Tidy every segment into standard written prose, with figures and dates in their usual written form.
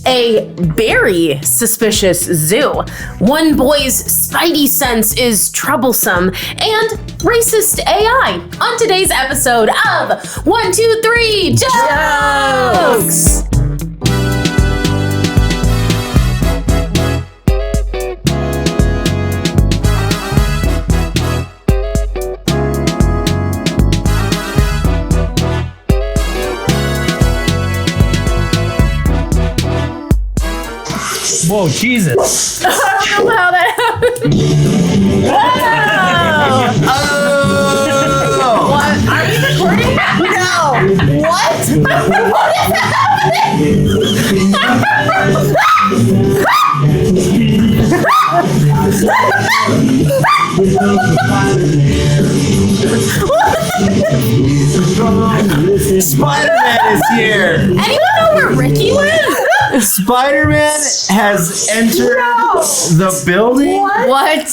A very suspicious zoo. One boy's spidey sense is troublesome. And racist AI. On today's episode of 1, 2, 3 Jokes! Whoa, Jesus. I don't know how that happened. Oh. What? Are you recording? No. What? What is happening? Spider-Man is here. Anyone know where Ricky went? Spider-Man has entered the building. What?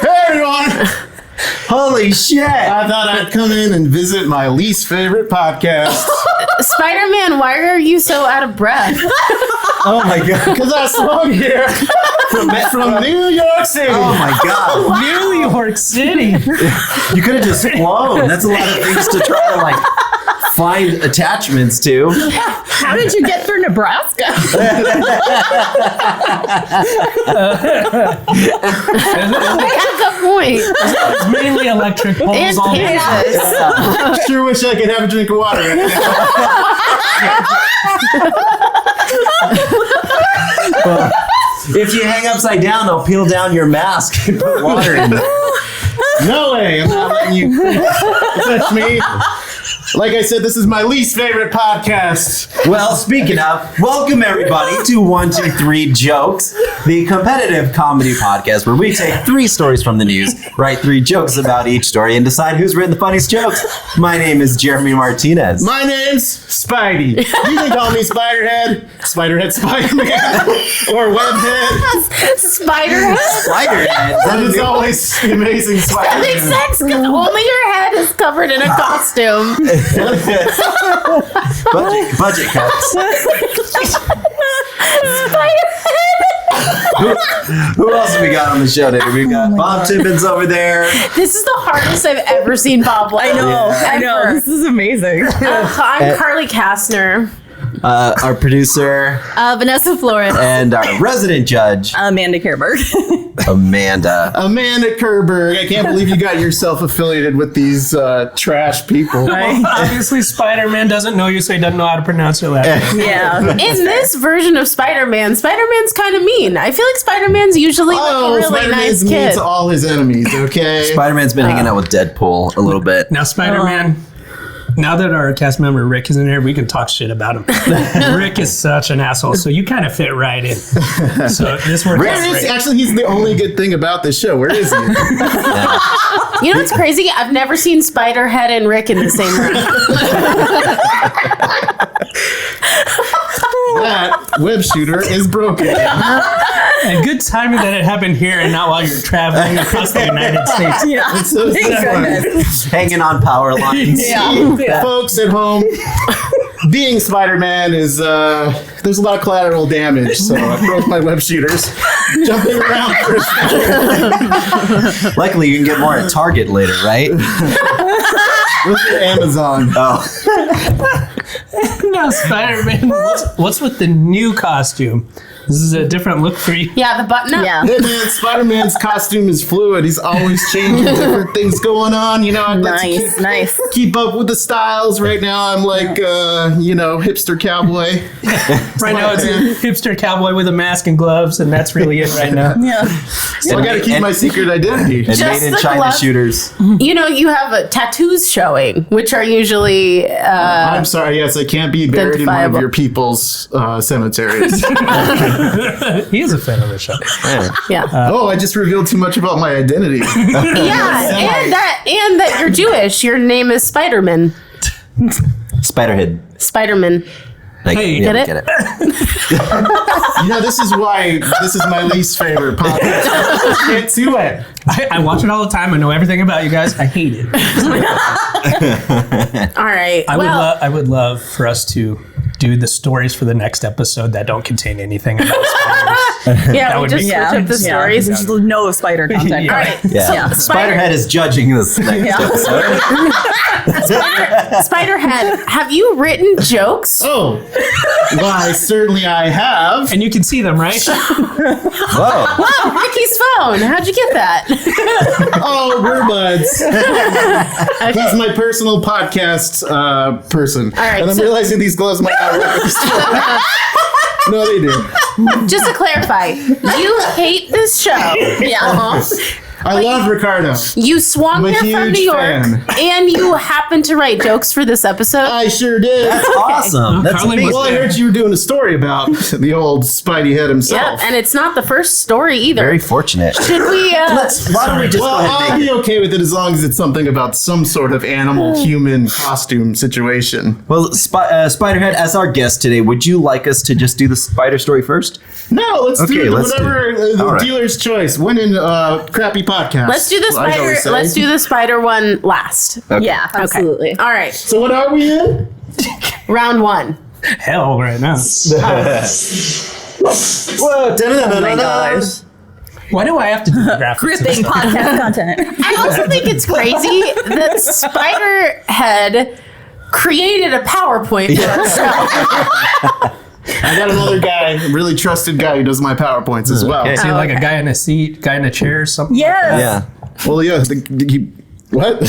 Hey, everyone. Holy shit. I thought I'd come in and visit my least favorite podcast. Spider-Man, why are you so out of breath? Oh my god. Because I swung here from New York City. Oh my god. New York City. You could have just flown. That's a lot of things to try to find attachments to. How did you get through Nebraska? Good point. It's mainly electric poles And all Kansas. I sure wish I could have a drink of water right now. Well, if you hang upside down, they'll peel down your mask and put water in it. No way. I'm not letting you touch me. Like I said, this is my least favorite podcast. Well, speaking of, welcome everybody to 1, 2, 3 Jokes, the competitive comedy podcast where we take 3 stories from the news, write 3 jokes about each story, and decide who's written the funniest jokes. My name is Jeremy Martinez. My name's Spidey. You can call me Spiderhead, Spider-Man, or Webhead. Spider-Head? Spider-Man. That is always the amazing That Spider-Man. makes sense because only your head is covered in a costume. budget cuts. Who else have we got on the show today? We've got Bob Tippins over there. This is the hardest I've ever seen Bob laugh. I know. This is amazing. I'm Carly Kastner. Our producer Vanessa Flores. and our resident judge, Amanda Kerberg. Amanda. Amanda Kerberg. I can't believe you got yourself affiliated with these trash people. Well, obviously, Spider-Man doesn't know you, so he doesn't know how to pronounce your last name. Yeah. In this version of Spider-Man, Spider-Man's kind of mean. I feel like Spider-Man's usually a really Spider-Man's nice mean kid. to all his enemies, okay? Spider-Man's been hanging out with Deadpool a little bit. Now, Spider-Man, now that our cast member Rick is in here, we can talk shit about him. Rick is such an asshole, so you kind of fit right in. So this works Where out is great. actually? He's the only good thing about this show. Where is he? You know what's crazy? I've never seen Spider-Head and Rick in the same room. That web shooter is broken. And good timing that it happened here and not while you're traveling across the United States. Yeah. It's so Thank sad. goodness. Hanging on power lines. Yeah. Folks at home, being Spider-Man is there's a lot of collateral damage, so I broke my web shooters jumping around for a second. Luckily, you can get more at Target later, right? With Amazon. Oh. Now, Spider-Man, what's with the new costume? This is a different look for you. Yeah, the button up. Yeah. Hey man, Spider-Man's costume is fluid. He's always changing, different things going on. You know, I've got to Nice. keep up with the styles. Right now, I'm like, hipster cowboy. Right now, it's a hipster cowboy with a mask and gloves, and that's really it right now. Yeah. So I got to keep my secret identity. And Just made in the China glove. shooters. You know, you have tattoos showing, which are usually I'm sorry. Yes, I can't be buried in one of Identifiable. your people's cemeteries. He is a fan of the show. yeah. Oh, I just revealed too much about my identity. Yeah, and that you're Jewish. Your name is Spider-Man. Spiderhead. Spider-Man. Like, Hey, yeah, get it? Get it. This is why this is my least favorite podcast. Get to it. I watch it all the time. I know everything about you guys. I hate it. All right. I would love for us to do the stories for the next episode that don't contain anything about spiders. Yeah, That we would just be- switch up the stories. There's no spider content. Yeah. All right. Yeah. So, Spiderhead is judging this next episode. Spiderhead, have you written jokes? Oh, why, certainly I have. And you can see them, right? Whoa. Whoa, Ricky's phone. How'd you get that? Oh, we're buds. He's my personal podcast person. All right, and I'm so- realizing these gloves might not work. No, they do. Just to clarify, you hate this show. Yeah. I love Ricardo. You swung I'm a here from huge New York, fan. and you happened to write jokes for this episode. I sure did. That's awesome. That's Carly was amazing. Well, I heard you were doing a story about the old Spidey head Yep, himself. and it's not the first story either. Very fortunate. Should we? Why don't we just Well, go ahead I'll and be make it? okay with it as long as it's something about some sort of animal-human costume situation. Well, Spiderhead, as our guest today, would you like us to just do the spider story first? No, let's Okay, do let's whatever the All right. dealer's choice. Winning crappy podcast. Let's do the I spider. always say. Let's do the spider one last. Okay. Yeah, absolutely. All right, So what are we in? round one. Hell, right now. Whoa, da-da-da-da-da. Why do I have to do the graphics? Gripping podcast content. I also think it's crazy that Spiderhead created a PowerPoint for himself. I got another guy, a really trusted guy who does my PowerPoints as well. Okay. Is he like a okay. guy in a seat, guy in a chair, or something? Yes. Yeah. Well, yeah. What?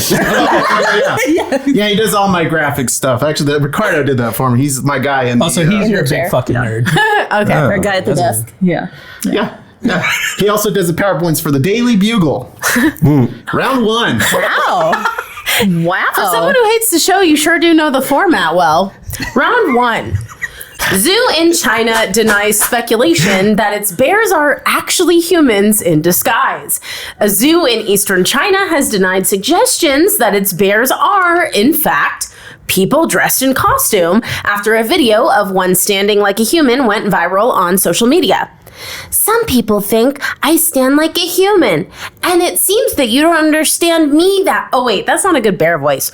Yeah, he does all my graphic stuff. Actually, Ricardo did that for me. He's my guy. In Also, the, he's your chair. big fucking nerd. Okay. Our guy at the desk. Yeah. yeah. He also does the PowerPoints for the Daily Bugle. Round one. Wow. Wow. For someone who hates the show, you sure do know the format well. Round one. Zoo in China denies speculation that its bears are actually humans in disguise. A zoo in eastern China has denied suggestions that its bears are, in fact, people dressed in costume after a video of one standing like a human went viral on social media. Some people think I stand like a human, and it seems that you don't understand me that. Oh, wait, that's not a good bear voice.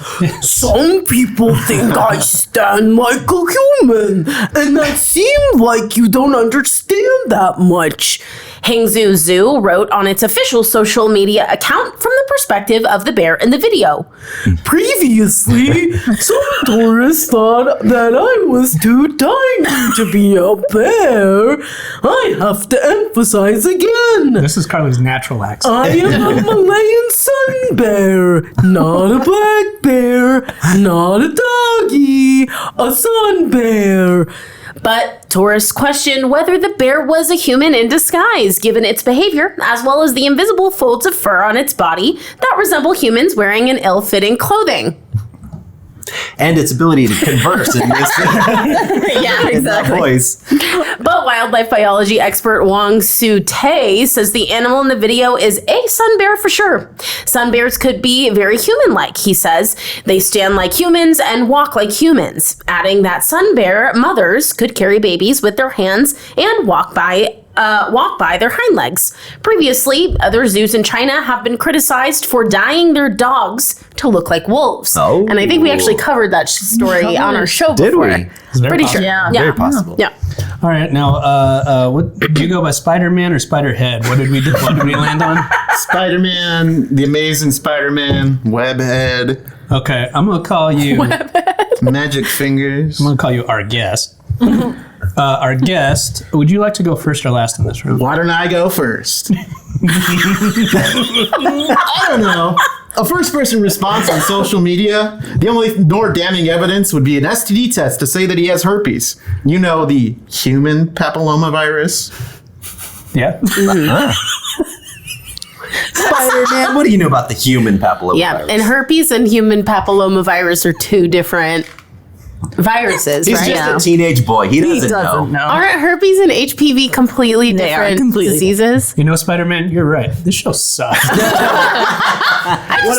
Some people think I stand like a human, and it seems like you don't understand that much. Hangzhou Zoo wrote on its official social media account from the perspective of the bear in the video. Previously, some tourists thought that I was too tiny to be a bear. I have to emphasize again. This is Carly's natural accent. I am a Malayan sun bear, not a black bear, not a doggy, a sun bear. But tourists questioned whether the bear was a human in disguise, given its behavior, as well as the invisible folds of fur on its body that resemble humans wearing an ill-fitting clothing. And its ability to converse in this Yeah, in that exactly. voice. But wildlife biology expert Wang Su-tae says the animal in the video is a sun bear for sure. Sun bears could be very human-like, he says. They stand like humans and walk like humans, adding that sun bear mothers could carry babies with their hands and walk by their hind legs. Previously, other zoos in China have been criticized for dyeing their dogs to look like wolves. Oh. And I think we actually covered that story on our show Did before. we? It's very Pretty possible. sure. Yeah. Very possible. Yeah. All right, now, what do you go by, Spider-Man or Spider-Head? What did we do? What did we land on? Spider-Man, the Amazing Spider-Man, Webhead, Okay, I'm gonna call you. Magic Fingers. I'm gonna call you our guest. Our guest. Would you like to go first or last in this room? Why don't I go first? I don't know. A first-person response on social media, the only more damning evidence would be an STD test to say that he has herpes. You know, the human papillomavirus. Yeah. Spider-Man, what do you know about the human papillomavirus? Yeah, and herpes and human papillomavirus are two different viruses, He's right? just a teenage boy. He doesn't know. Aren't herpes and HPV completely They are different completely diseases? You know, Spider-Man, you're right. This show sucks. What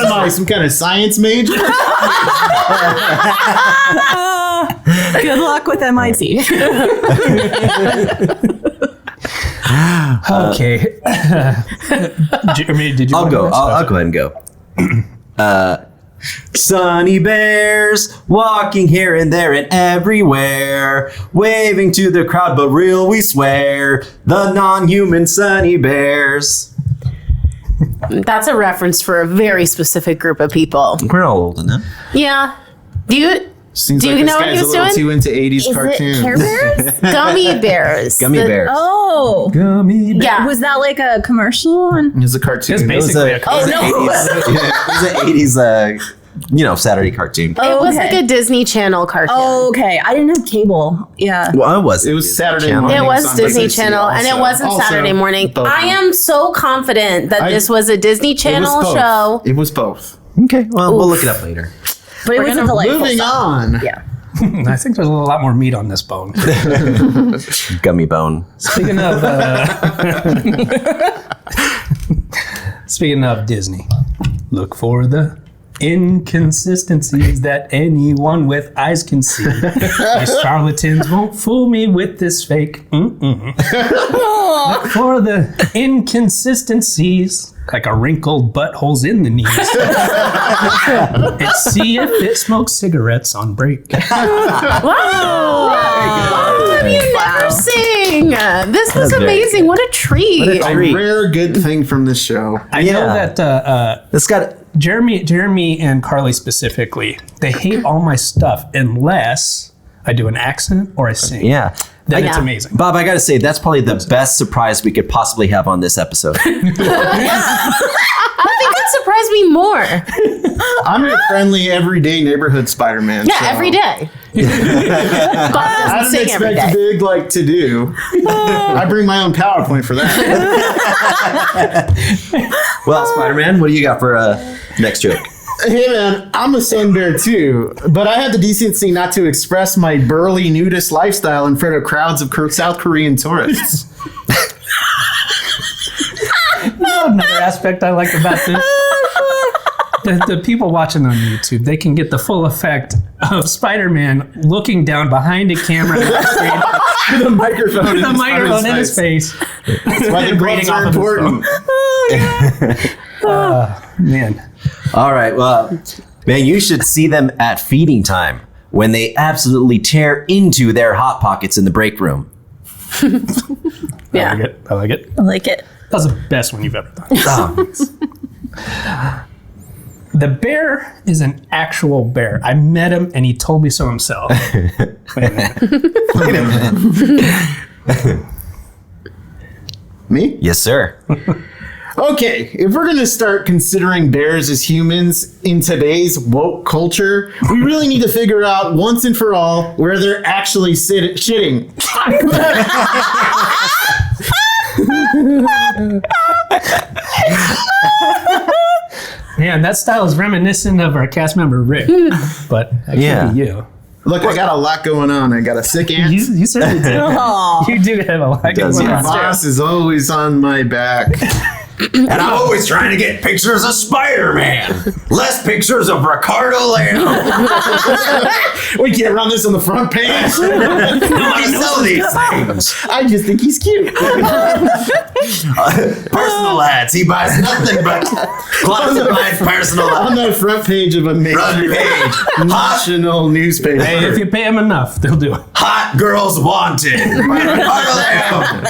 am I, some kind of science major? Good luck with MIT. Okay. Jeremy, did you? I'll want to go. go I'll go ahead and go. Sunny bears walking here and there and everywhere, waving to the crowd, but real we swear, the non-human sunny bears. That's a reference for a very specific group of people. We're all old enough. Yeah. Seems Do like you this know what guy's he a was little doing? too into 80s cartoons. Care Bears? Gummy bears. Gummy bears. Oh. Gummy bear. Yeah. Was that like a commercial? On? It's a cartoon. It's basically a Oh, no. It was an 80s, Saturday cartoon. It was Okay. like a Disney Channel cartoon. Oh, okay. I didn't have cable. Yeah. Well, it was Saturday Channel. morning. It was on Disney BBC Channel, and it also. wasn't Also, Saturday morning. both. I am so confident that this was a Disney It was Channel both. show. It was both. Okay, well, we'll look it up later. But it was a delightful Moving song. on. Yeah. I think there's a lot more meat on this bone. Gummy bone. Speaking of Disney, look for the inconsistencies that anyone with eyes can see. These charlatans won't fool me with this fake. Look for the inconsistencies, like a wrinkled buttholes in the knees. And see if it smokes cigarettes on break. Wow! Have you never sing? This was very amazing. What a treat. What a A treat. rare good thing from this show. I know Yeah. that It's got Jeremy and Carly specifically, they hate all my stuff unless I do an accent or I sing. yeah. Then it's Yeah. amazing. Bob, I got to say, that's probably the best surprise we could possibly have on this episode. Nothing could surprise me more. I'm your friendly, everyday neighborhood Spider-Man. Yeah, so every day. Bob I doesn't didn't sing every expect day. big like to do. I bring my own PowerPoint for that. Well, Spider-Man, what do you got for next joke? Hey man, I'm a sun bear too, but I have the decency not to express my burly nudist lifestyle in front of crowds of South Korean tourists. Another aspect I like about this. The people watching on YouTube, they can get the full effect of Spider-Man looking down behind a camera with The microphone, a microphone in his face. That's why the gloves Reading are off of his important. Man. All right, well, man, you should see them at feeding time when they absolutely tear into their Hot Pockets in the break room. I Yeah. like it. I like it. I like it. That was the best one you've ever done. The bear is an actual bear. I met him and he told me so himself. Wait a minute. Me? Yes, sir. Okay, if we're gonna start considering bears as humans in today's woke culture, we really need to figure out once and for all where they're actually shitting. Man, that style is reminiscent of our cast member Rick, but that could Yeah. be you. Look, I got a lot going on. I got a sick aunt. You certainly do. Aw. You do have a lot Does going he? on. My boss is always on my back. And I'm always trying to get pictures of Spider-Man. Less pictures of Ricardo Lamb. We can't run this on the front page. Nobody sell these things. I just think he's cute. Personal ads. He buys nothing but classified personal On ads. the front page of a Front major page. national newspaper. Hey, if you pay them enough, they'll do it. Hot Girls Wanted by Ricardo Lamb.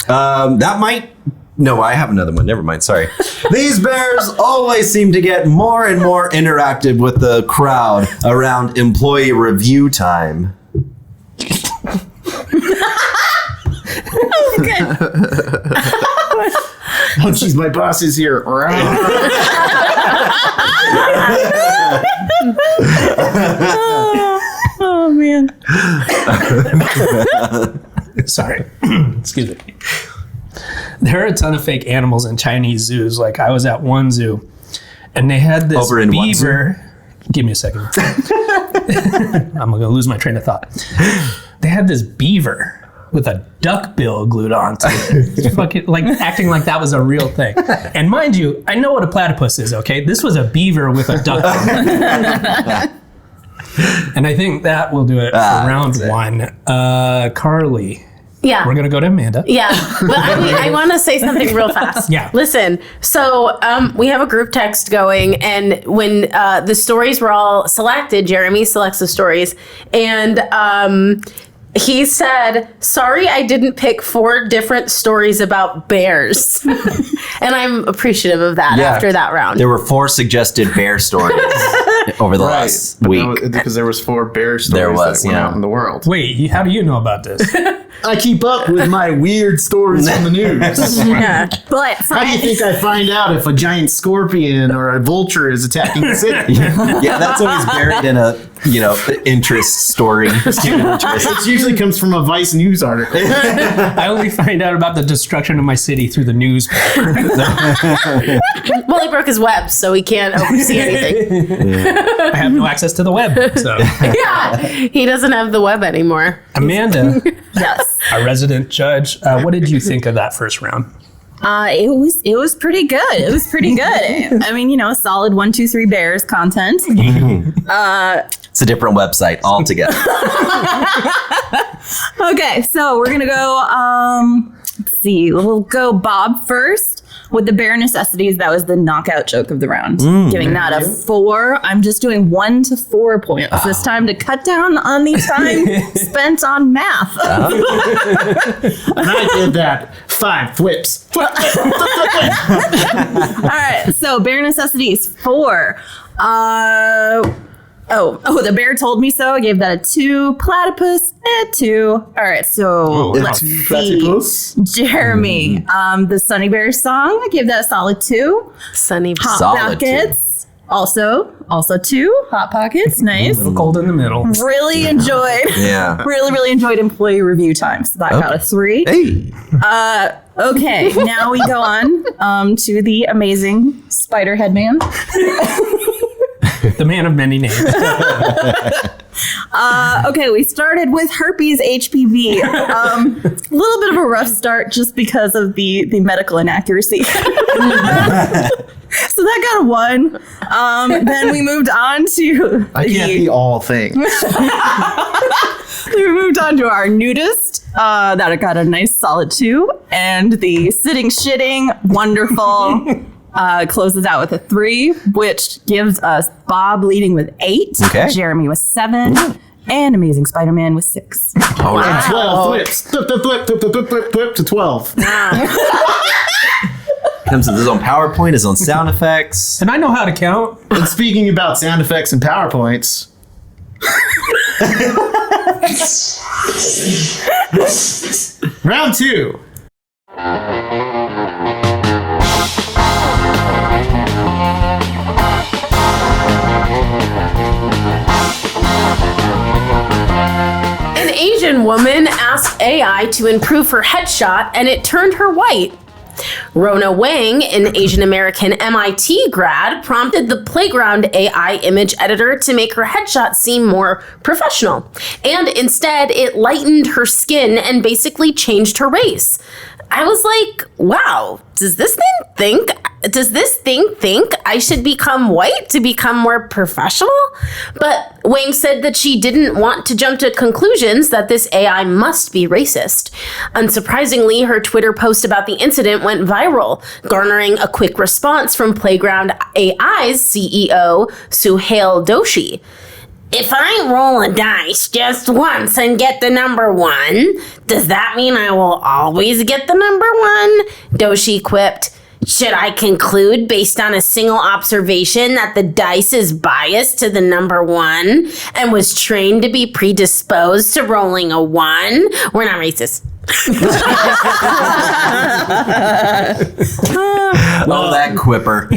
That might. No, I have another one. Never mind. Sorry. These bears always seem to get more and more interactive with the crowd around employee review time. Oh, jeez, my boss is here. Oh, man. Sorry. Excuse me. There are a ton of fake animals in Chinese zoos. Like I was at one zoo and they had this Over in one zoo? beaver. Give me a second. I'm going to lose my train of thought. They had this beaver with a duck bill glued onto it. It's fucking, like acting like that was a real thing. And mind you, I know what a platypus is, okay? This was a beaver with a duck bill. And I think that will do it for round that's it. one. Carly, Yeah. We're going to go to Amanda. Yeah, but I want to say something real fast. Yeah. Listen, so we have a group text going, and when the stories were all selected, Jeremy selects the stories, and he said, "Sorry, I didn't pick 4 different stories about bears," and I'm appreciative of that after that round. There were 4 suggested bear stories over the last But week. because there was 4 bear stories There was, that went yeah. out in the world. Wait, how do you know about this? I keep up with my weird stories from the news. Yeah. But How do you think I find out if a giant scorpion or a vulture is attacking the city? Yeah, that's always buried in a, interest story. Student interest. It usually comes from a Vice News article. I only find out about the destruction of my city through the newspaper. Well, he broke his web, so he can't oversee anything. I have no access to the web. So, Yeah, he doesn't have the web anymore. Amanda, yes. our resident judge, what did you think of that first round? It was pretty good. It was pretty good. I mean, solid 1, 2, 3 bears content. It's a different website altogether. Okay, so we're gonna go. Let's see. We'll go Bob first with the bare necessities. That was the knockout joke of the round. Giving that a 4. I'm just doing 1 to 4 points this time to cut down on the time spent on math. And I did that 5 flips. All right, so bare necessities 4. Oh, the bear told me so. I gave that a 2. Platypus, 2. All right, so let's see. Platypus? Jeremy, the Sunny Bear song, I gave that a solid 2. Sunny. Hot Solid Pockets, also 2. Hot Pockets, nice. Cold in the middle. Really enjoyed. Yeah. Really enjoyed employee review time. So that got a 3. Hey. Okay, now we go on to the amazing Spider-Head Man. The man of many names. Okay, we started with herpes HPV. A little bit of a rough start just because of the medical inaccuracy. So that got a 1. Then we moved on to I can't be all things. we moved on to our nudist. That got a nice solid 2. And the sitting shitting, wonderful. Closes out with a 3, which gives us Bob leading with 8, Okay. Jeremy with 7, and Amazing Spider-Man with 6. All right. 12 flips. Flip to 12. Comes with his own PowerPoint, his own sound effects. And I know how to count. And speaking about sound effects and PowerPoints. Round 2. An Asian woman asked AI to improve her headshot, and it turned her white. Rona Wang, an Asian American MIT grad, prompted the Playground AI image editor to make her headshot seem more professional. And instead, it lightened her skin and basically changed her race. I was like, wow, does this thing think I should become white to become more professional? But Wang said that she didn't want to jump to conclusions that this AI must be racist. Unsurprisingly, her Twitter post about the incident went viral, garnering a quick response from Playground AI's CEO, Suhail Doshi. If I roll a dice just once and get the number 1, does that mean I will always get the number 1? Doshi quipped. Should I conclude based on a single observation that the dice is biased to the number 1 and was trained to be predisposed to rolling a 1? We're not racist. Oh, that quipper.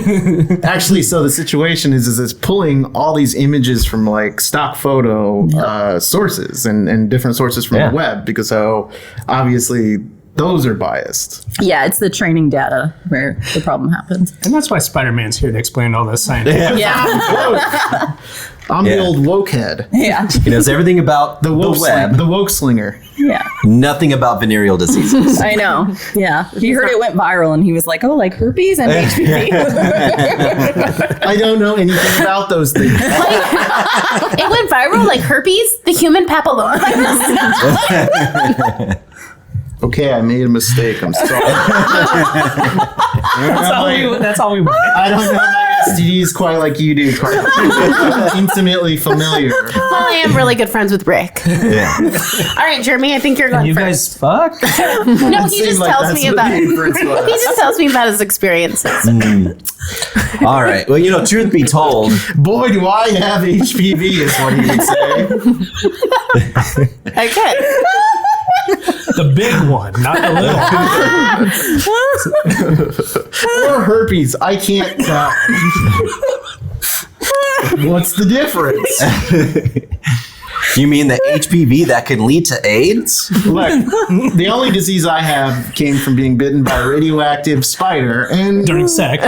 Actually, so the situation is it's pulling all these images from like stock photo sources and different sources from Yeah. the web because so obviously those are biased. Yeah, it's the training data where the problem happens. And that's why Spider-Man's here to explain all this science. Yeah. I'm Yeah. the old woke head. Yeah. He knows everything about the web, the woke slinger. Yeah. nothing about venereal diseases. I know. Yeah. He heard it went viral and he was like, oh, like herpes and HPV. I don't know anything about those things. It went viral like herpes, the human papillomavirus. Okay, I made a mistake. I'm sorry. That's all we want. I don't know my STDs quite like you do. Intimately familiar. Well, I am really good friends with Rick. Yeah. All right, Jeremy, I think you're going You first. guys fuck? No, he just tells me about he just tells me about his experiences. All right. Well, truth be told, Boy, do I have HPV, is what he would say. Okay. The big one, not the little one. Or herpes. I can't tell. What's the difference? you mean the HPV that can lead to AIDS? Look, the only disease I have came from being bitten by a radioactive spider, and During sex.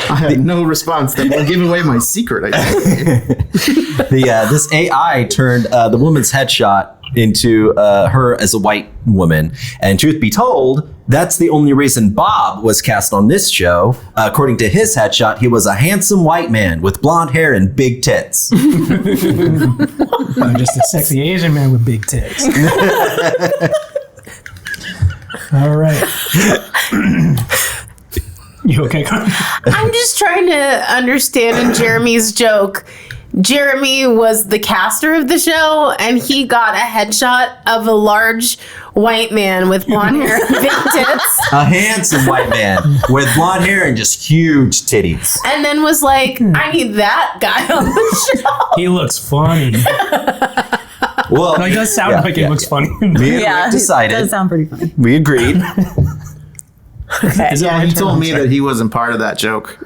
I have no response. That will give away my secret. I think. This AI turned the woman's headshot into her as a white woman. And truth be told, that's the only reason Bob was cast on this show. According to his headshot, he was a handsome white man with blonde hair and big tits. I'm just a sexy Asian man with big tits. All right. You okay, Carmen? I'm just trying to understand in Jeremy's joke. Jeremy was the caster of the show, and he got a headshot of a large white man with blonde hair and big tits, A handsome white man with blonde hair and just huge titties. and then was like, I need that guy on the show. He looks funny. Well, No, he does sound like he looks funny. Me and Rick It decided. does sound pretty funny. We agreed. Is it Yeah, my he turn? told I'm me sorry. that he wasn't part of that joke.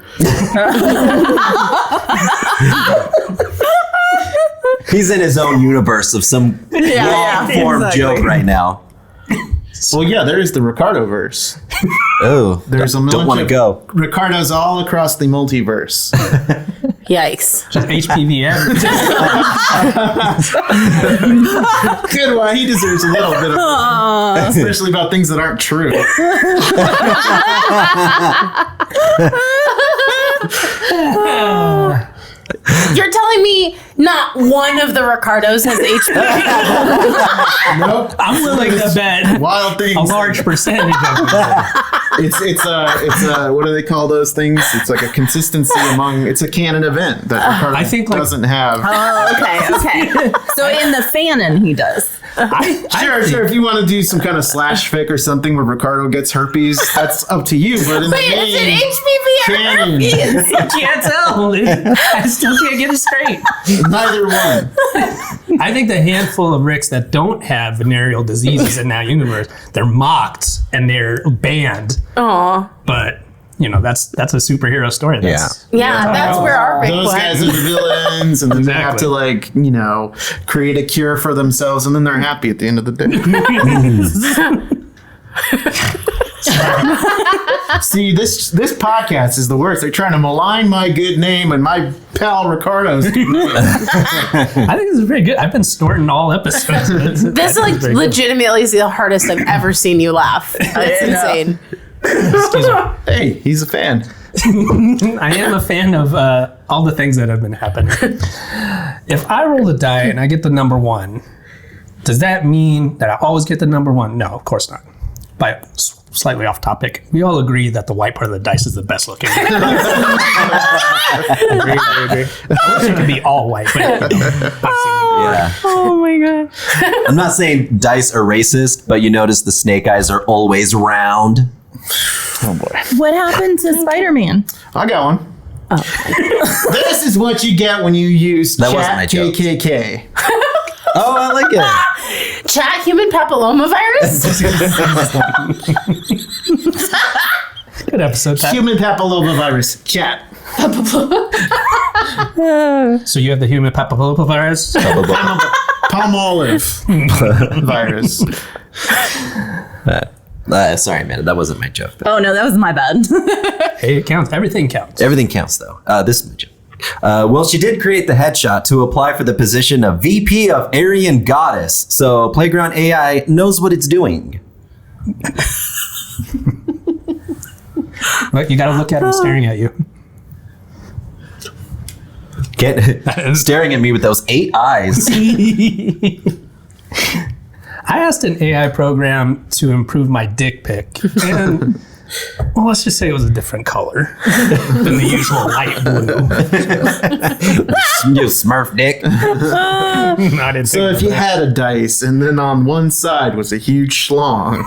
He's in his own universe of some long-form exactly. joke right now. Well, yeah, there is the Ricardo verse. Oh, There's a don't want to bunch go. of Ricardos all across the multiverse. Yikes. Just HPV. Good one. He deserves a little bit of, especially about things that aren't true. You're telling me not one of the Ricardos has HPV? Nope. I'm willing to bet Wild things. a large percentage of them. It's a what do they call those things? It's like a consistency among. It's a canon event that Ricardo I think, like- doesn't have. Oh, okay. So in the fanon, he does. Sure. If you want to do some kind of slash fic or something where Ricardo gets herpes, that's up to you. But in Wait, the is it main HPV or canon, herpes? I can't tell. I still can't get it straight. neither one. I think the handful of Ricks that don't have venereal diseases in that universe, they're mocked and they're banned. Aw. But that's a superhero story. That's, Yeah, that's where our Rick Those guys are went. the villains, and then they have to create a cure for themselves, and then they're happy at the end of the day. See, this podcast is the worst. They're trying to malign my good name and my pal Ricardo's good name. I think this is very good. I've been snorting all episodes. This legitimately is the hardest I've ever seen you laugh. It's insane. Hey, he's a fan. I am a fan of all the things that have been happening. If I roll a die and I get the number one, does that mean that I always get the number one? No, of course not. But slightly off topic, we all agree that the white part of the dice is the best looking. I wish it could be all white, but I've seen Yeah. Oh my god. I'm not saying dice are racist, but you notice the snake eyes are always round. Oh boy. What happened to Spider-Man? I got one. This is what you get when you use That wasn't my chat joke. KKK. Oh, I like it. Chat human papillomavirus? Good episode. Pat. Human papillomavirus. Chat. So you have the human papillomavirus. Palm olive virus. Sorry, man. That wasn't my joke. Oh no, that was my bad. Hey, it counts. Everything counts. Everything counts, though. This is my joke. Well, she did create the headshot to apply for the position of VP of Aryan Goddess. So Playground AI knows what it's doing. But you got to look at him staring at you. Staring at me with those 8 eyes. I asked an AI program to improve my dick pic, and well, let's just say it was a different color than the usual light blue. You Smurf dick. I didn't So if you had a dice and then on one side was a huge schlong,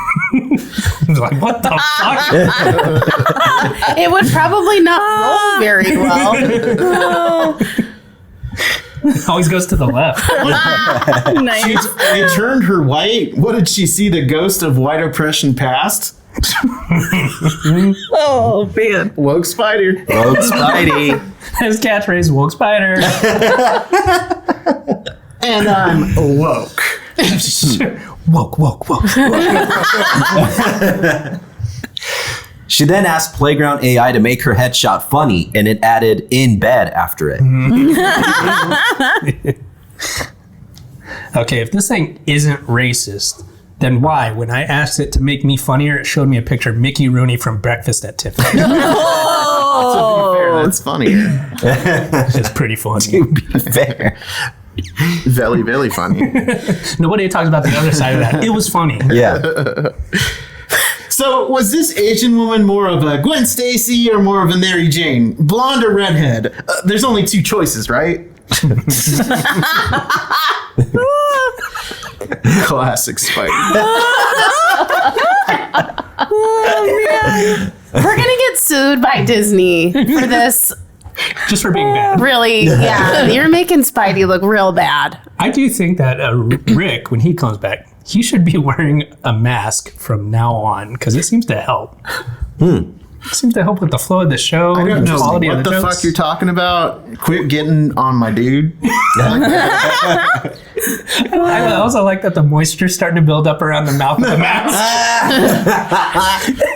like, what the fuck? It would probably not roll very well. Always goes to the left. Nice. it turned her white. What did she see? The ghost of white oppression past? Oh, man. Woke spider. Oh, Spidey. His catchphrase, woke spider. And I'm woke. Woke. She then asked Playground AI to make her headshot funny, and it added "in bed" after it. Okay, if this thing isn't racist, then why, when I asked it to make me funnier, it showed me a picture of Mickey Rooney from Breakfast at Tiffany's? Fair, that's funny. It's pretty funny. Fair. Very funny. Nobody talks about the other side of that. It was funny. Yeah. So was this Asian woman more of a Gwen Stacy or more of a Mary Jane? Blonde or redhead? There's only 2 choices, right? Classic Spider. We're gonna get sued by Disney for this. Just for being bad. Really, yeah. You're making Spidey look real bad. I do think that Rick, when he comes back, he should be wearing a mask from now on because it seems to help. It seems to help with the flow of the show, I don't the know quality what of the the jokes. fuck you're talking about. Quit getting on my dude. I also like that the moisture's starting to build up around the mouth of the mask.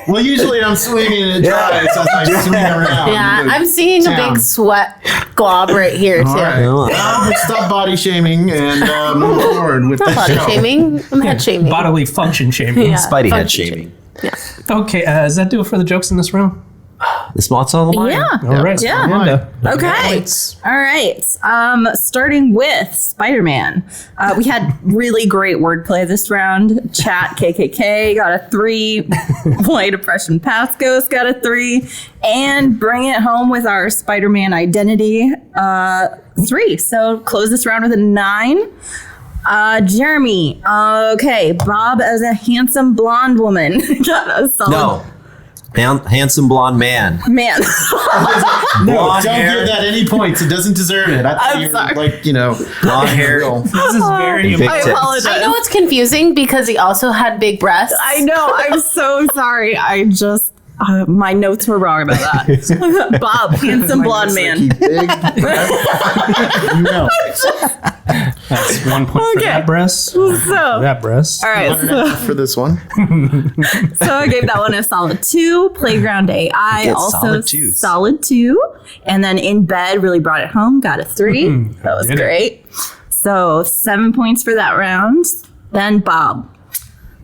Well, usually I'm swinging and it dries as I swing around. Yeah, I'm seeing a big sweat glob right here too. All right. Let's stop body shaming and move forward with the Body show. shaming. I'm head shaming. Bodily function shaming. Yeah, Spidey head function shaming. Yeah. Okay, does that do it for the jokes in this round? This spot's all mine. Yeah. All right, Yeah. Amanda. Okay. All right. Starting with Spider-Man. We had really great wordplay this round. Chat KKK got a 3. White Oppression Past Ghost got a 3. And Bring It Home with our Spider-Man identity 3. So close this round with a 9. Jeremy. Okay. Bob as a handsome blonde woman got a solid. No. Handsome blonde man. Man. No, Blonde don't hair. give that any points. It doesn't deserve it. I thought I'm you were sorry. like, Blonde hair. This is very Big I tits. apologize. I know it's confusing because he also had big breasts. I know. I'm so sorry. I just my notes were wrong about that. Bob, handsome blonde man. Big. That's 1 point for Okay. that breast. So, That breast. all right. So, For this one. so I gave that one a solid 2. Playground AI Get also solid twos. solid 2, and then In Bed really brought it home. Got a 3. That was did it. great. So 7 points for that round. Then Bob.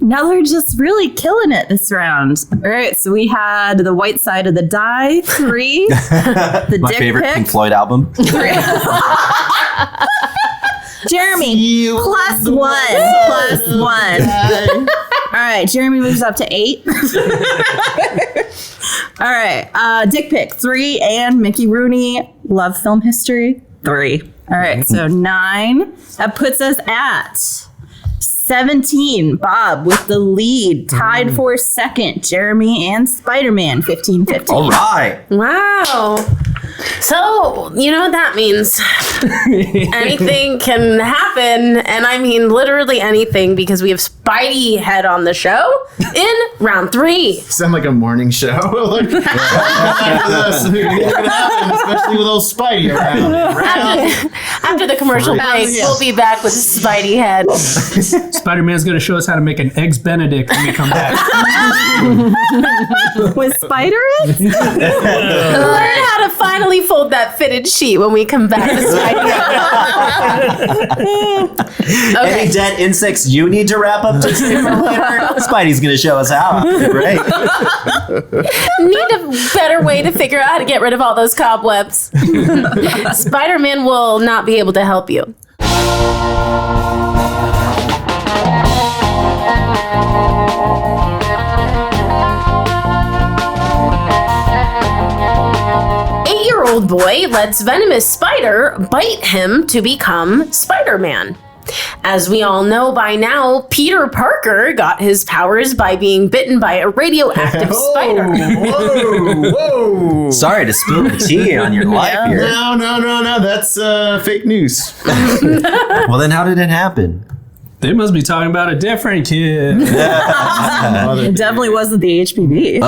Now they're just really killing it this round. All right, so we had the white side of the die, 3. The My dick favorite pic, Pink Floyd album. 3. Jeremy, plus 1. All right, Jeremy moves up to 8. All right, dick pic, 3, and Mickey Rooney, love film history, 3. All right, so 9. That puts us at 17. Bob with the lead, tied for second. Jeremy and Spider-Man, 15-15. All right. Wow. So, you know what that means. Anything can happen, and I mean literally anything, because we have Spidey head on the show in round 3. Sound like a morning show. Like, after this, it's gonna happen, especially with old Spidey around. After the commercial break, we'll be back with Spidey head. Spider-Man's going to show us how to make an Eggs Benedict when we come back. With Spider in? Learn how to finally really fold that fitted sheet when we come back to Spidey. Okay. Any dead insects you need to wrap up to sleep for later? Spidey's going to show us how. Right? Need a better way to figure out how to get rid of all those cobwebs. Spider-Man will not be able to help you. Eight-year-old boy lets venomous spider bite him to become Spider-Man. As we all know by now, Peter Parker got his powers by being bitten by a radioactive spider. Whoa. Sorry to spill the tea on your life here. No. That's fake news. Well, then how did it happen? They must be talking about a different kid. It definitely wasn't the HPV.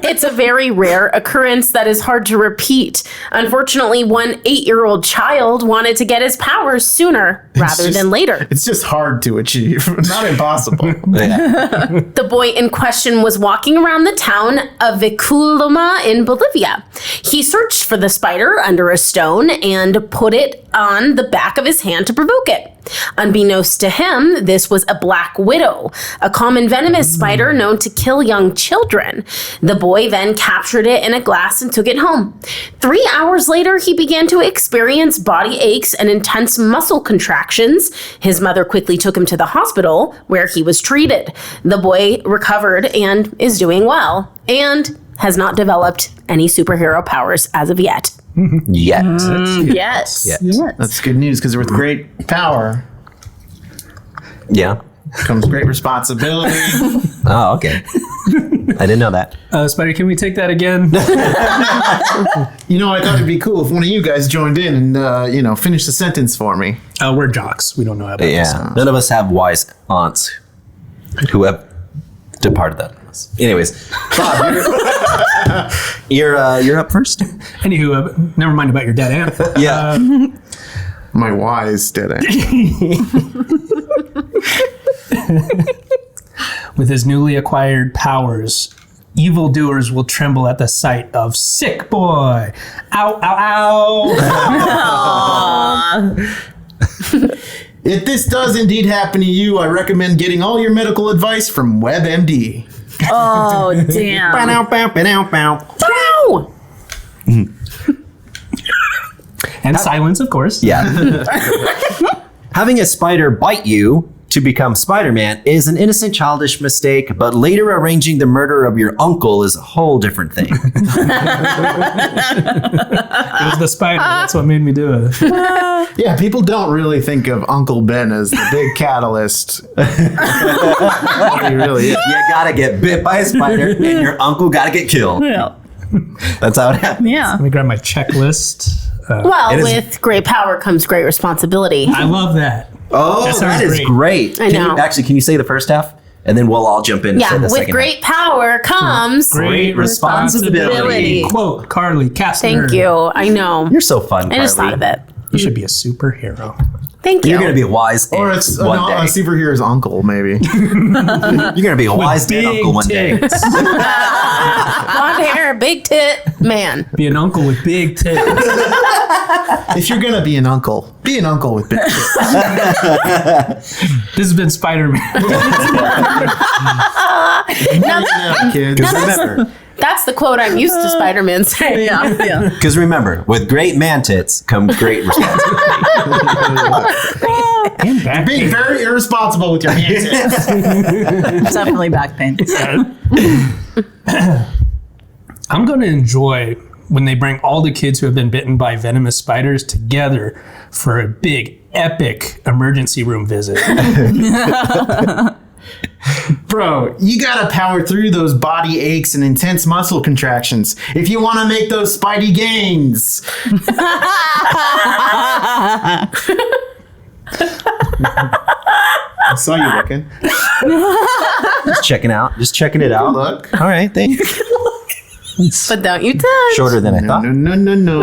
It's a very rare occurrence that is hard to repeat. Unfortunately, one 8-year-old child wanted to get his powers sooner rather than later. It's just hard to achieve, not impossible. The boy in question was walking around the town of Viculuma in Bolivia. He searched for the spider under a stone and put it on the back of his hand to provoke it. Unbeknownst to him, this was a black widow, a common venomous spider known to kill young children. The boy then captured it in a glass and took it home. 3 hours later, he began to experience body aches and intense muscle contractions. His mother quickly took him to the hospital, where he was treated. The boy recovered and is doing well, and has not developed any superhero powers as of yet. Yet. Yes. That's good news, because with great power Yeah. comes great responsibility. Oh, okay. I didn't know that. Spider, can we take that again? You know, I thought it'd be cool if one of you guys joined in and, finished the sentence for me. We're jocks. We don't know how about this. Yeah. None of us have wise aunts who have departed that. Anyways, Bob, you're up first. Anywho, never mind about your dead aunt. Yeah. My wise dead end. With his newly acquired powers, evildoers will tremble at the sight of sick boy. Ow, ow, ow. If this does indeed happen to you, I recommend getting all your medical advice from WebMD. Oh, damn. Wow! And silence, of course. Yeah. Having a spider bite you to become Spider-Man is an innocent, childish mistake, but later arranging the murder of your uncle is a whole different thing. It was the spider. That's what made me do it. Yeah, people don't really think of Uncle Ben as the big catalyst. He really is. You gotta get bit by a spider, and your uncle gotta get killed. Yeah. That's how it happens. Yeah. Let me grab my checklist. Well, It is- with great power comes great responsibility. I love that. Oh, That sounds that is great. I know. Can you say the first half? And then we'll all jump in and say Yeah, the with second great power comes. Great responsibility. Quote, Carly Kastner. Thank you. I know. half. You're so fun, I just Carly. thought of it. You should be a superhero. Thank you. You're gonna be a wise Or aunt it's one a day. superhero's uncle, maybe. You're gonna be a wise dead Big uncle one day. tits. blonde hair, big tit man. Be an uncle with big tits. If you're gonna be an uncle with big tits. This has been Spider-Man. Kids. Remember, That's the quote I'm used to Spider-Man saying. Yeah. because remember, with great man tits comes great responsibility. And back Being very irresponsible with your hands. Definitely back pain. I'm going to enjoy when they bring all the kids who have been bitten by venomous spiders together for a big, epic emergency room visit. Bro, you gotta power through those body aches and intense muscle contractions if you want to make those Spidey gains. I saw you looking. Just checking it out. Look. All right, thank you. But don't you touch. Shorter than I No, thought. no.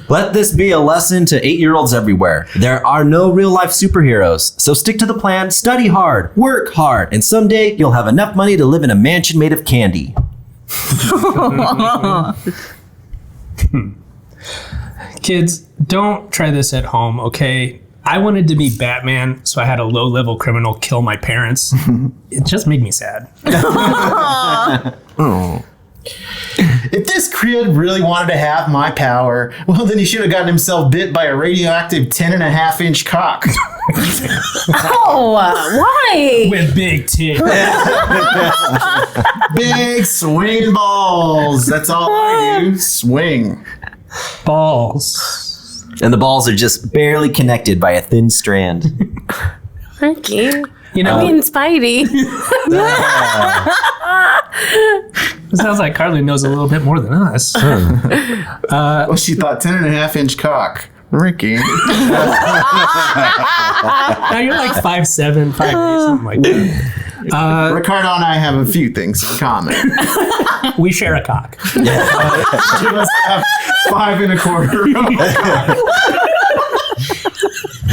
Let this be a lesson to 8-year-olds everywhere. There are no real-life superheroes, so stick to the plan, study hard, work hard, and someday you'll have enough money to live in a mansion made of candy. Kids, don't try this at home, okay? I wanted to be Batman, so I had a low-level criminal kill my parents. It just made me sad. If this kid really wanted to have my power, well, then he should have gotten himself bit by a radioactive 10.5-inch cock. Oh, why? With big tits. Big swinging balls. That's all I do. Swing. Balls. And the balls are just barely connected by a thin strand. Okay. You know, I mean, Spidey. it sounds like Carly knows a little bit more than us. Well, she thought 10.5-inch cock. Ricky. Now you're like 5'7", 5'8", something like that. Ricardo and I have a few things in common. We share a cock. Two of us have 5 1/4.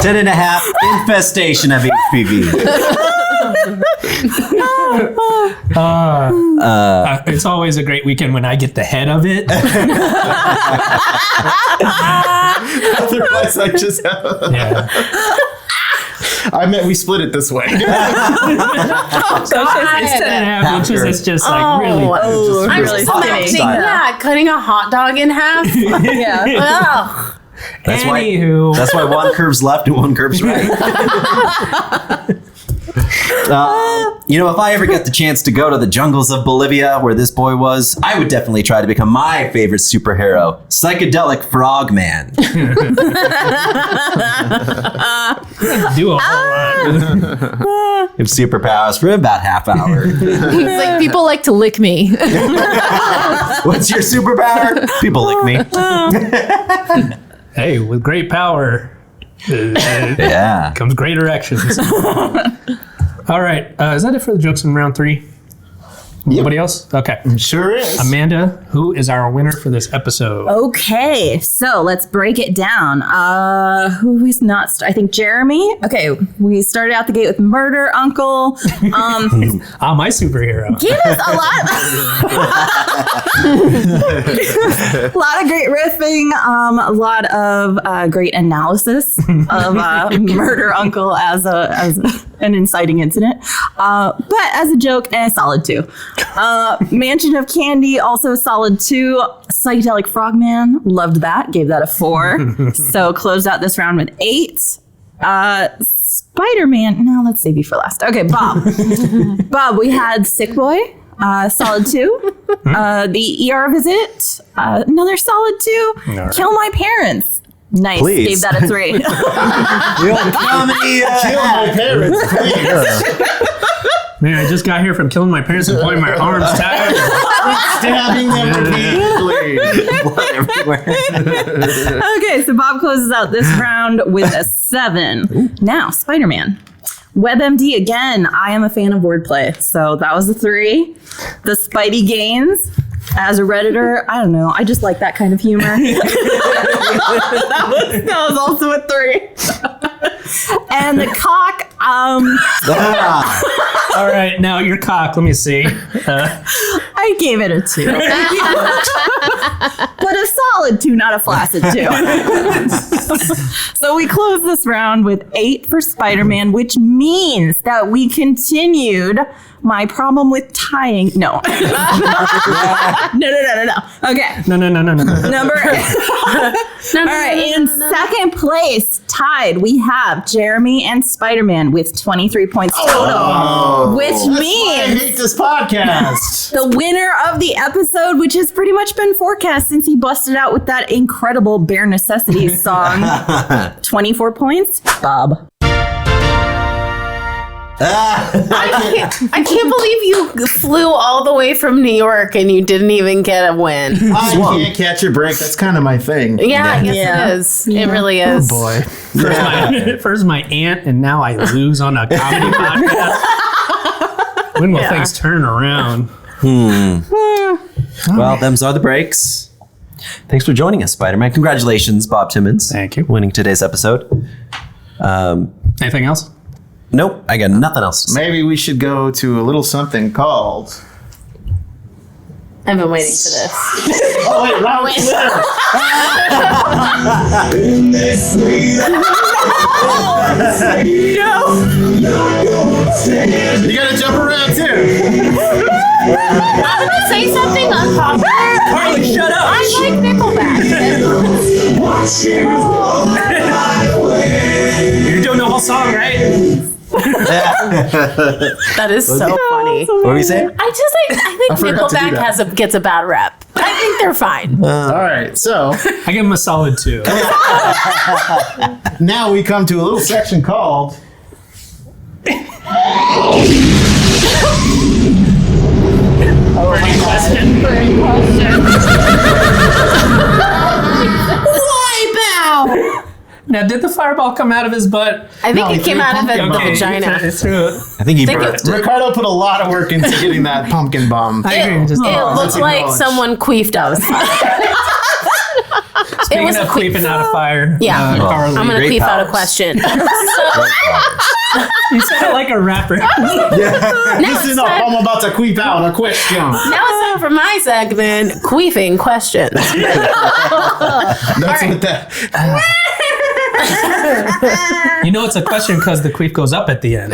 10.5 infestation of HPV. It's always a great weekend when I get the head of it. Otherwise, I just have. Yeah. I meant we split it this way. So it's 10.5 inches. It's just like really. I'm really just imagining, skinny. yeah, cutting a hot dog in half. Yeah. Ugh. Anywho. That's why one curves left and one curves right. If I ever get the chance to go to the jungles of Bolivia where this boy was, I would definitely try to become my favorite superhero, Psychedelic Frogman. Do a whole lot. Have superpowers for about half hour. It's like people like to lick me. What's your superpower? People lick me. Hey, with great power Yeah. comes great erections. All right. Is that it for the jokes in round 3? Anybody else? Okay. Sure is. Amanda, who is our winner for this episode? Okay, so let's break it down. Who is not? I think Jeremy. Okay, we started out the gate with Murder Uncle. My superhero. Give us a lot of great riffing, a lot of great analysis of Murder Uncle as an inciting incident. But as a joke, solid 2. Mansion of Candy, also solid 2. Psychedelic Frogman, loved that, gave that a 4. So closed out this round with 8. Spider-Man, no, let's save you for last. Okay, Bob. Bob, we had Sick Boy, solid 2. The ER visit, another solid 2. right. Kill My Parents. Nice, Please. gave that a 3. The old comedy. Kill my parents, please. Man, I just got here from killing my parents and pulling my arms tired. Stabbing them repeatedly. Blood everywhere. Okay, so Bob closes out this round with a 7. Now, Spider-Man. WebMD again. I am a fan of wordplay, so that was a 3. The Spidey gains. As a Redditor, I don't know. I just like that kind of humor. that was also a 3. And the cock. All right, now your cock. Let me see. I gave it a 2. But a solid 2, not a flaccid 2. So we close this round with 8 for Spider-Man, which means that we continued my problem with tying. No. No. Okay. No. Number. All right. In second place, tied, we have Jeremy and Spider-Man with 23 points total. Which I means hate this podcast. the winner of the episode, which has pretty much been forecast since he busted out with that incredible Bare Necessities song. 24 points, Bob. I can't believe you flew all the way from New York and you didn't even get a win. I can't catch a break. That's kind of my thing. Yeah, I guess Yeah. it is. It really is. Oh boy. First my aunt, and now I lose on a comedy podcast. When will things turn around? Well, them's are the breaks. Thanks for joining us, Spider-Man. Congratulations, Bob Timmons. Thank you. Winning today's episode. Anything else? Nope, I got nothing else to say. Maybe we should go to a little something called I've been waiting for this. Oh, wait, round You gotta jump around too. I'm gonna say something unpopular. Carly, shut up! I like Nickelback. You don't know the whole song, right? That is so funny. What were you saying? I think forgot to do Nickelback that. gets a bad rep. I think they're fine. All right, so I give him a solid 2. now we come to a little section called. Now, did the fireball come out of his butt? I think it came out of the Okay, vagina. It's through it. I think he Think burped it. Ricardo put a lot of work into getting that pumpkin bomb. I agree. Just, It looked let's like acknowledge. someone queefed outside. speaking was a of queef. queefing out of fire, Yeah. Carly, I'm gonna Great queef out a powers. question. you said it like a rapper. Now This it's is time- I'm about to queef out a question. Now it's time for my segment, queefing questions. That's what that. You know it's a question because the queef goes up at the end.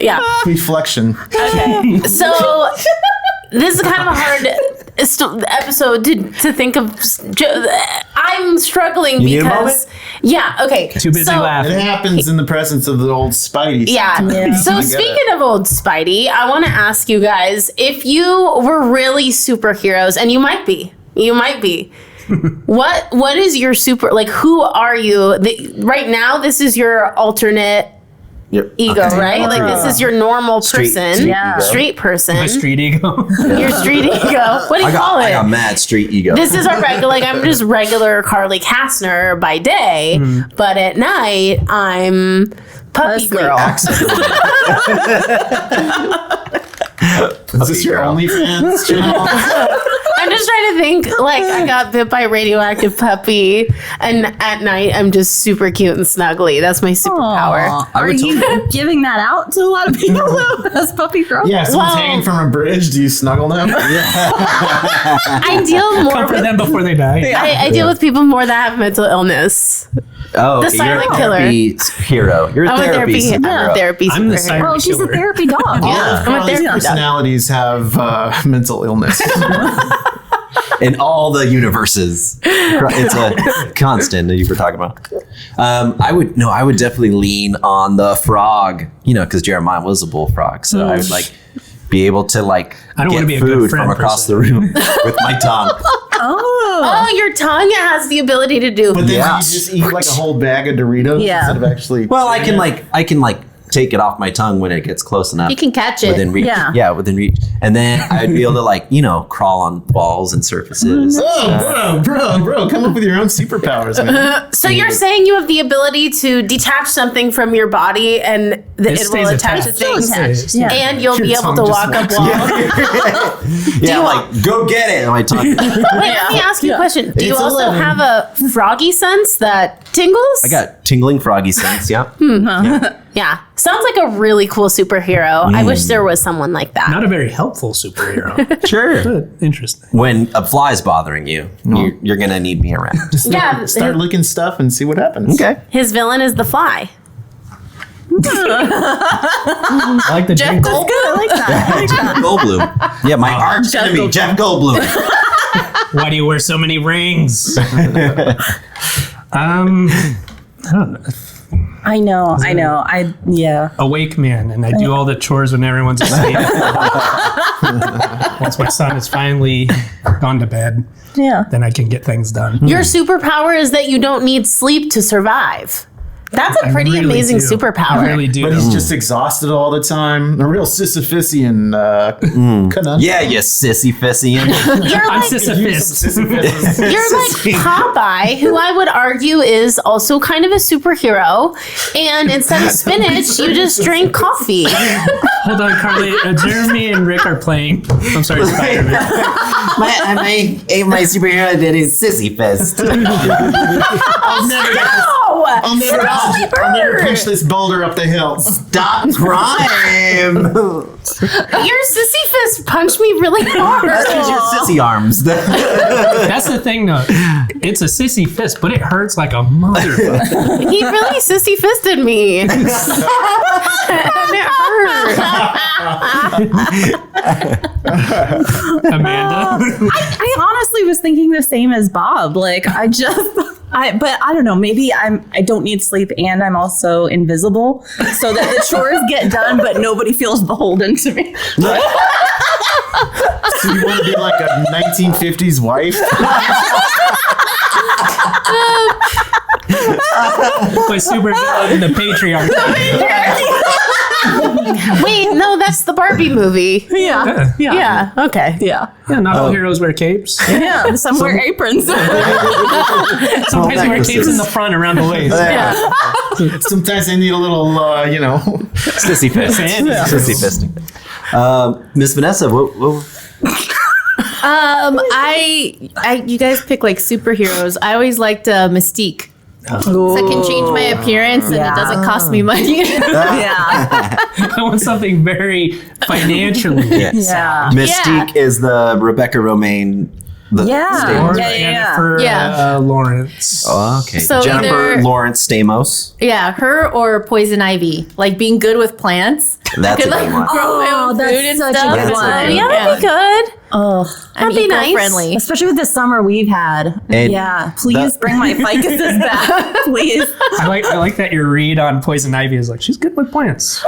Yeah. Reflection. Okay. So this is kind of a hard episode to think of. I'm struggling You need a because moment? yeah. Okay. Too busy It laughing. happens in the presence of the old Spidey. Yeah. So I get speaking of old Spidey, I want to ask you guys if you were really superheroes, and you might be. What is your super, like, who are you? Right now, this is your alternate ego, right? Like, this is your normal person. Yeah. Street person. My street ego. Your street ego. What do you call I got it? mad street ego. This is our regular, like, I'm just regular Carly Kastner by day, but at night, I'm puppy Asleep. girl. Is this your OnlyFans channel? I'm just trying to think, like, I got bit by a radioactive puppy, and at night I'm just super cute and snuggly. That's my superpower. Aw, I are would you giving that out to a lot of people though, as puppy girl? Yeah, someone's Well- hanging from a bridge. Do you snuggle them? I deal more Comfort with them before they die. I deal with people more that have mental illness. Oh, The okay, silent you're a killer. therapy hero. You're a I'm a therapy therapy. I'm a superhero. therapy. I'm the superhero. silent Well, she's a killer. therapy dog. I'm a Carly's therapy dog. personalities have mental illness. In all the universes. It's a constant that you were talking about. I would definitely lean on the frog, because Jeremiah was a bullfrog. So I would be able to I don't get wanna be a good food friend from per across se. the room with my tongue. Oh, your tongue has the ability to do. But then Yeah. you just eat like a whole bag of Doritos Yeah. instead of actually. Well, I can take it off my tongue when it gets close enough. You can catch it. Within reach. Yeah. Within reach. And then I'd be able to crawl on walls and surfaces. Oh, bro, come up with your own superpowers, man. So you're saying you have the ability to detach something from your body and it will stays attach to attached. things, Yeah. and you'll be Your able tongue to just walk up walks. walls. Yeah, go get it. And my tongue. Wait, let me ask you a question. Do you It's also 11. have a froggy sense that tingles? I got tingling froggy sense. Yeah. Yeah. Sounds like a really cool superhero. I wish there was someone like that. Not a very helpful superhero. Sure. But interesting. When a fly's bothering you, you're gonna need me around. Yeah. Start licking stuff and see what happens. Okay. His villain is the fly. I like the Jeff jingle. Goldblum. I like that. Jeff Goldblum. Yeah, my arch enemy, Jeff Goldblum. Why do you wear so many rings? I don't know. I know. Yeah. Awake man, and I do all the chores when everyone's asleep. Once my son is finally gone to bed, Yeah. then I can get things done. Your superpower is that you don't need sleep to survive. That's a I pretty really amazing do. superpower. I really do. But he's just exhausted all the time. A real Sisyphusian conundrum. Yeah, you sissy fissian. You're I'm like Sisyphus. Sisyphus. You're like Popeye, who I would argue is also kind of a superhero. And instead of spinach, you just drink coffee. Hold on, Carly. Jeremy and Rick are playing. I'm sorry, Spider-Man. my superhero that is sissy fist. No! I'll never pitch this boulder up the hill. Stop crime. Your sissy fist punched me really hard. That's because your sissy arms. That's the thing, though. It's a sissy fist, but it hurts like a motherfucker. He really sissy fisted me. And it hurt. Amanda? I honestly was thinking the same as Bob. Like, but I don't know. Maybe I don't need sleep, and I'm also invisible, so that the chores get done, but nobody feels beholden to me. So you want to be like a 1950s wife? But super villain in the patriarchy. Wait, no, that's the Barbie movie. Yeah. Okay. Yeah. Yeah, not all heroes wear capes. Yeah. Some wear aprons. Sometimes they wear capes in the front around the waist. Sometimes they need a little, Sissy fist. Sissy fisting. Miss Vanessa, what You guys pick like superheroes. I always liked Mystique. So I can change my appearance and it doesn't cost me money. Yeah. I want something very financially. Yes. Yeah. Mystique is the Rebecca Romaine. Yeah. Or Yeah. Jennifer Lawrence. Oh, okay. So Jennifer either- Lawrence Stamos. Yeah, her or Poison Ivy. Like being good with plants. That's a Could like good one. grow my own that's food and such a stuff. good one. Yeah, that'd be good. Oh, That'd be nice. Friendly. especially with the summer we've had. And Yeah. Please bring my ficuses back, please. I like that your read on Poison Ivy is like, she's good with plants.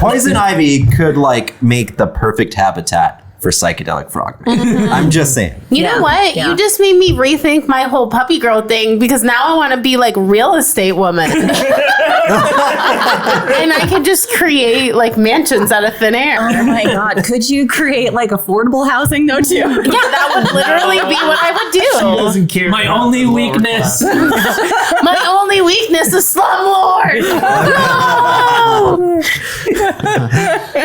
Poison Ivy could like make the perfect habitat for psychedelic frogmen. I'm just saying. You know what? Yeah. You just made me rethink my whole puppy girl thing because now I want to be like real estate woman. And I can just create like mansions out of thin air. Oh my God. Could you create like affordable housing though too? Yeah, that would literally be what I would do. doesn't care. My only weakness. My only weakness is slumlord. No!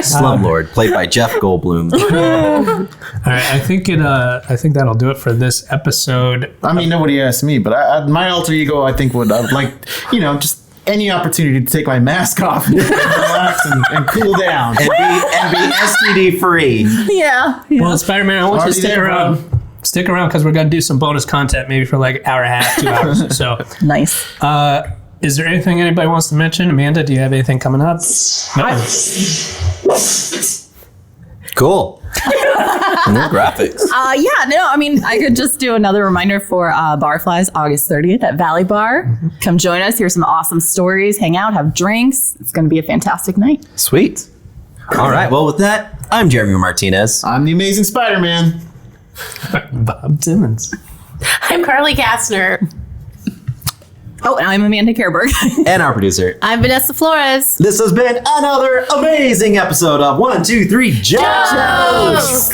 Slumlord, played by Jeff Goldblum. All right, I think that'll do it for this episode. I mean, nobody asked me, but my alter ego, I think, would like, just any opportunity to take my mask off and relax and cool down. And be STD free. Yeah. Well, Spider-Man, I want you to Already stick there, around. bro. Stick around because we're gonna do some bonus content, maybe for like an hour and a half, 2 hours. So, Nice. is there anything anybody wants to mention? Amanda, do you have anything coming up? No. Cool. No graphics. I mean, I could just do another reminder for Barflies August 30th at Valley Bar. Come join us, hear some awesome stories, hang out, have drinks. It's going to be a fantastic night. Sweet. All right. Well, with that, I'm Jeremy Martinez. I'm the Amazing Spider-Man. Bob Simmons. I'm Carly Kastner. Oh, and I'm Amanda Kerberg. And our producer. I'm Vanessa Flores. This has been another amazing episode of 1, 2, 3 Jokes.